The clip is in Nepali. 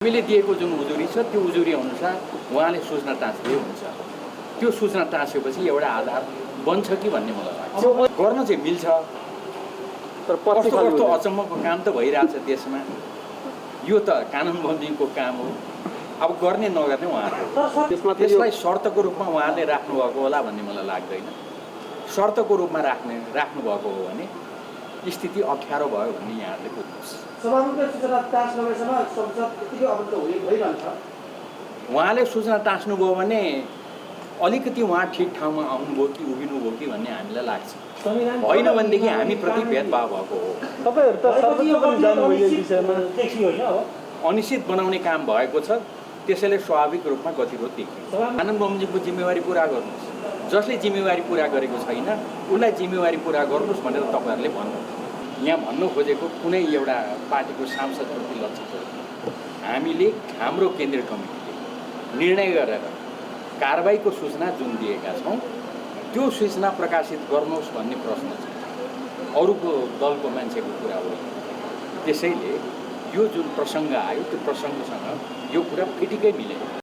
हामीले दिएको जुन उजुरी छ त्यो उजुरी अनुसार उहाँले सूचना टाँच्दै हुन्छ। त्यो सूचना टाँसेपछि एउटा आधार बन्छ कि भन्ने मलाई लाग्छ। गर्न चाहिँ मिल्छ, तर कस्तो अचम्मको काम त भइरहेछ देशमा। यो त कानुन बमोजिमको काम हो। अब गर्ने नगर्ने उहाँहरू त्यसलाई शर्तको रूपमा उहाँले राख्नुभएको होला भन्ने मलाई लाग्दैन। शर्तको रूपमा राख्नुभएको हो भने स्थिति अप्ठ्यारो भयो भन्ने यहाँहरूले बुझ्नुहोस्। उहाँले सूचना टाँच्नुभयो भने अलिकति उहाँ ठिक ठाउँमा आउनुभयो कि उभिनुभयो कि भन्ने हामीलाई लाग्छ। होइन भनेदेखि हामीप्रति भेदभाव भएको हो। अनिश्चित बनाउने काम भएको छ, त्यसैले स्वाभाविक रूपमा गतिरोध देखिन्छ। कानुन बमोजिमको जिम्मेवारी पुरा गर्नुहोस्। जसले जिम्मेवारी पुरा गरेको छैन उसलाई जिम्मेवारी पुरा गर्नुहोस् भनेर तपाईँहरूले भन्नुहुन्छ। यहाँ भन्नु खोजेको कुनै एउटा पार्टीको सांसदप्रति लक्षित हो। हामीले हाम्रो केन्द्रीय कमिटीले निर्णय गरेर कारबाहीको सूचना जुन दिएका छौँ त्यो सूचना प्रकाशित गर्नुहोस् भन्ने प्रश्न छ, अरूको दलको मान्छेको कुरा हो। त्यसैले यो जुन प्रसङ्ग आयो त्यो प्रसङ्गसँग यो कुरा फिटिकै मिलेन।